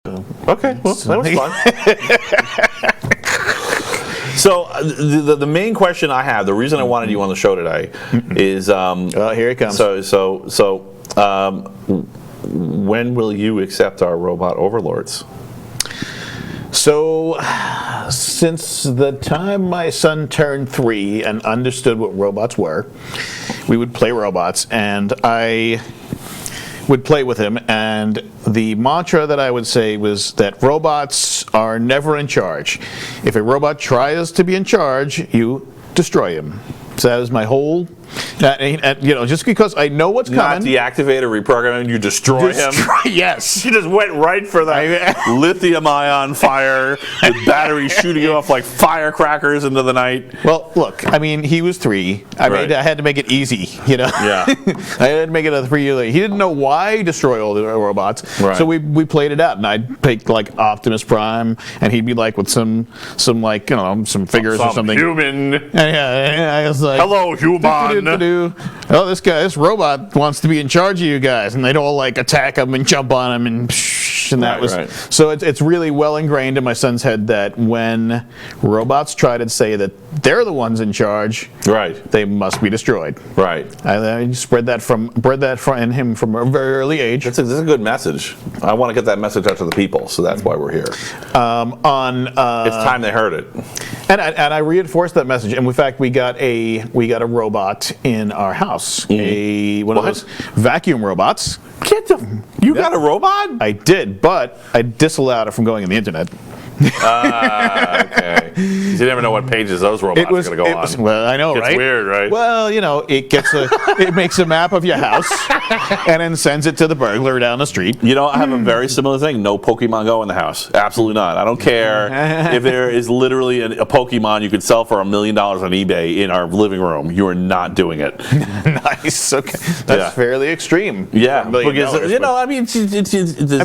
Okay, well, that was fun. So the main question I have, the reason I wanted you on the show today, is here it comes. When will you accept our robot overlords? So, since the time my son turned 3 and understood what robots were, we would play robots, and I would play with him, and the mantra that I would say was that robots are never in charge. If a robot tries to be in charge, you destroy him. So that was my whole, just because I know what's Not coming. deactivate or reprogram him, you destroy him. Yes. She just went right for that lithium-ion fire with batteries shooting off like firecrackers into the night. Well, look, I mean, he was 3. I had to make it easy, Yeah. I had to make it a 3-year. He didn't know why he destroy all the robots, so we played it out, and I'd pick like Optimus Prime, and he'd be like with some figures or something. Human. And I was like, hello, human. Oh, this robot wants to be in charge of you guys, and they'd all like attack him and jump on him and that was so it's really well ingrained in my son's head that when robots try to say that they're the ones in charge, they must be destroyed. I bred that in him from a very early age. This is a good message. I want to get that message out to the people, so that's why we're here. It's time they heard it. And I reinforced that message. And in fact, we got a robot in our house, one of those vacuum robots. You got a robot? I did, but I disallowed it from going on the internet. Okay. You never know what pages those robots are going to go on. Well, I know, right? It's weird, right? Well, it makes a map of your house and then sends it to the burglar down the street. I have a very similar thing. No Pokemon Go in the house. Absolutely not. I don't care if there is literally a Pokemon you could sell for $1 million on eBay in our living room. You are not doing it. Nice. Okay. That's fairly extreme. Yeah. Because, there's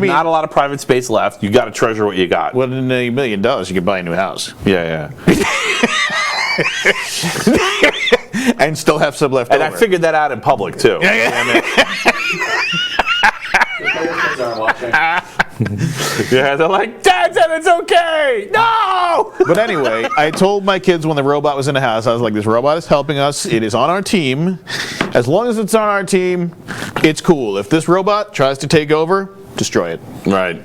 not a lot of private space left. You got to treasure what you got. Well, in $1 million, you could buy a new house. Yeah. And still have some left over. And I figured that out in public, too. Yeah, they're like, Dad said it's okay! No! But anyway, I told my kids when the robot was in the house, I was like, this robot is helping us. It is on our team. As long as it's on our team, it's cool. If this robot tries to take over, destroy it. Right.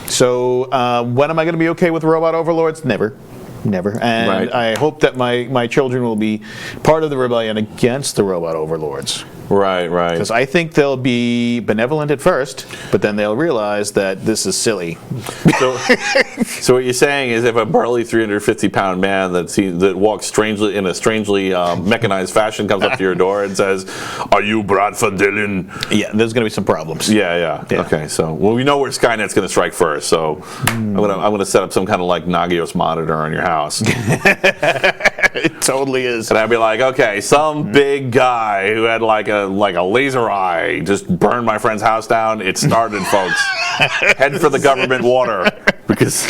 So when am I going to be okay with robot overlords? Never. And I hope that my children will be part of the rebellion against the robot overlords. Right. Because I think they'll be benevolent at first, but then they'll realize that this is silly. So what you're saying is if a burly 350-pound man that walks strangely in a strangely mechanized fashion comes up to your door and says, "Are you Bradford Dillon?" Yeah, there's going to be some problems. Yeah. Okay, so we know where Skynet's going to strike first. So I'm gonna set up some kind of like Nagios monitor on your house. It totally is. And I'd be like, okay, some big guy who had like a laser eye just burned my friend's house down. It started, folks. Head for the government water because.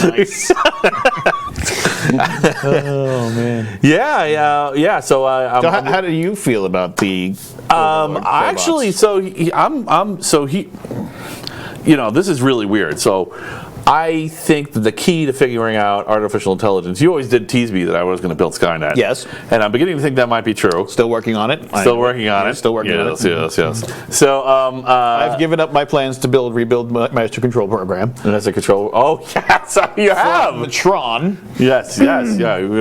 Nice. Oh man. Yeah. So, how do you feel about the? Actually, this is really weird. So. I think that the key to figuring out artificial intelligence, you always did tease me that I was going to build Skynet. Yes. And I'm beginning to think that might be true. Still working on it. Still working on it. Yes. So, I've given up my plans to rebuild my master control program. And that's a control. Oh, yes, you have. From Tron. Yes, yeah.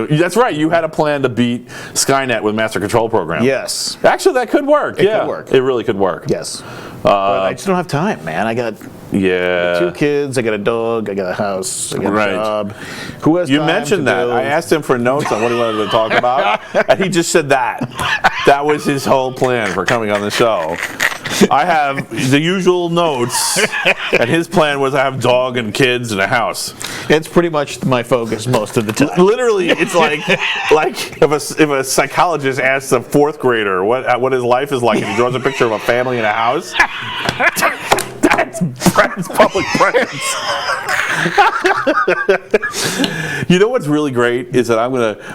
That's right. You had a plan to beat Skynet with master control program. Yes. Actually, that could work. It could work. It really could work. Yes. But I just don't have time, man. I got 2 kids, I got a dog, I got a house, I got a job. Who has time? You mentioned that. I asked him for notes on what he wanted to talk about, and he just said that. That was his whole plan for coming on the show. I have the usual notes, and his plan was I have dog and kids and a house. It's pretty much my focus most of the time. Literally, it's like if a psychologist asks a 4th grader what his life is like, and he draws a picture of a family and a house. It's public presence. You know what's really great is that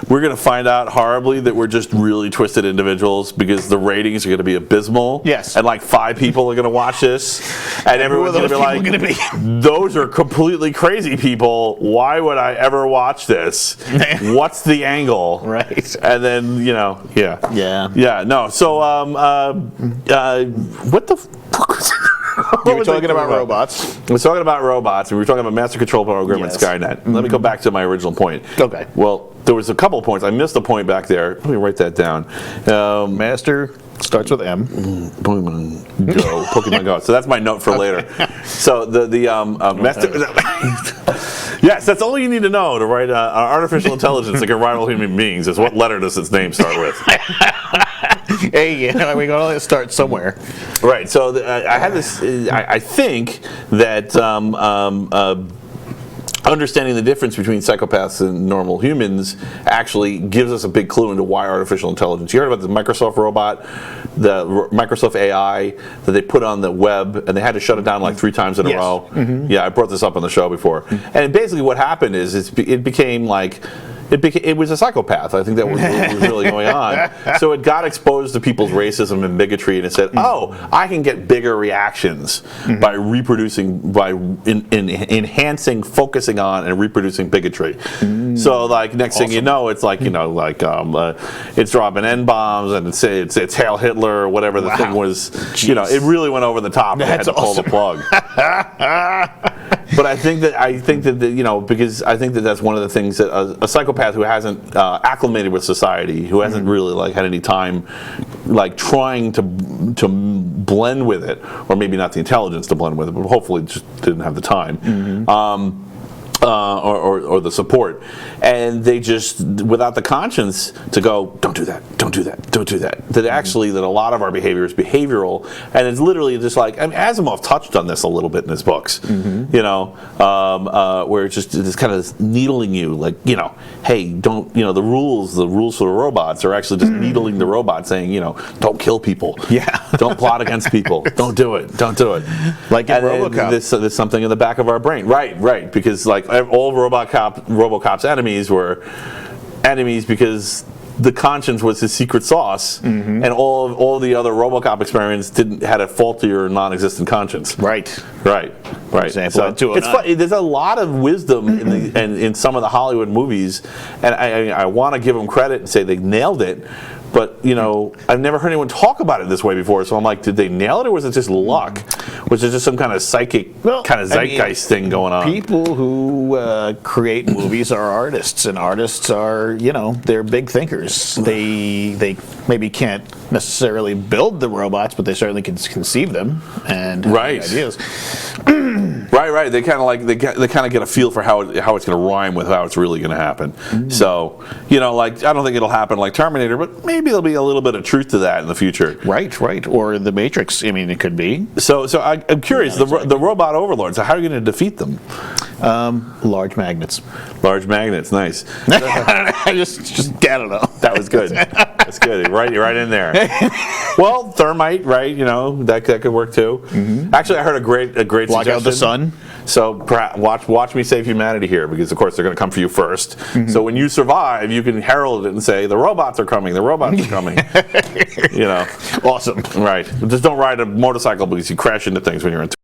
we're gonna find out horribly that we're just really twisted individuals because the ratings are gonna be abysmal. Yes. And like 5 people are gonna watch this, and everyone's gonna be like, "Those are completely crazy people. Why would I ever watch this? What's the angle?" Right. And then yeah. No. So what the fuck was You were talking about robots. We were talking about robots, and we were talking about master control program and Skynet. Let me go back to my original point. Okay. Well, there was a couple of points. I missed a point back there. Let me write that down. Master starts with M. Pokemon Go. So that's my note for later. So the master. Yes, that's all you need to know to write artificial intelligence that can rival human beings. Is what letter does its name start with? Hey, we got to start somewhere. Right. So I had this. I think that understanding the difference between psychopaths and normal humans actually gives us a big clue into why artificial intelligence. You heard about the Microsoft robot, the Microsoft AI that they put on the web, and they had to shut it down like 3 times in a row. Yeah, I brought this up on the show before. And basically what happened is it became like it was a psychopath. I think that was what was really going on. So it got exposed to people's racism and bigotry, and it said, "Oh, I can get bigger reactions by reproducing, by enhancing, focusing on, and reproducing bigotry." So, like next thing you know, it's like it's dropping N bombs and it's Hail Hitler or whatever the thing was. Jeez. It really went over the top. And they had to pull the plug. But I think that because I think that that's one of the things that a psychopath who hasn't acclimated with society, who hasn't really had any time trying to blend with it, or maybe not the intelligence to blend with it, but hopefully just didn't have the time. Or the support, and they just, without the conscience to go, don't do that, don't do that, don't do that. That actually, that a lot of our behavior is behavioral, and it's literally just Asimov touched on this a little bit in his books, where it's kind of needling you, hey, don't, the rules for the robots are actually just needling the robot, saying, don't kill people, don't plot against people, don't do it, like in RoboCop. There's something in the back of our brain, right, because all RoboCop's enemies were enemies because the conscience was his secret sauce, and all the other RoboCop experiments had a faulty or non-existent conscience. Right. Example, so it's funny. There's a lot of wisdom in some of the Hollywood movies, and I want to give them credit and say they nailed it. But I've never heard anyone talk about it this way before. So I'm like, did they nail it, or was it just luck? Was it just some kind of psychic, kind of zeitgeist thing going on? People who create movies are artists, and artists are, they're big thinkers. They maybe can't necessarily build the robots, but they certainly can conceive them and have ideas. Right. They kind of they kind of get a feel for how it's going to rhyme with how it's really going to happen. So I don't think it'll happen like Terminator, but maybe there'll be a little bit of truth to that in the future. Right. Or the Matrix. I mean, it could be. So I'm curious. The robot overlords. How are you going to defeat them? Large magnets. Large magnets. Nice. I don't know. That was good. That's good. You're right in there. Well, thermite, right? That could work too. Actually, I heard a great Block suggestion. out the sun. So watch me save humanity here, because of course they're going to come for you first. So when you survive, you can herald it and say, the robots are coming. The robots are coming. Awesome. Right. Just don't ride a motorcycle because you crash into things when you're in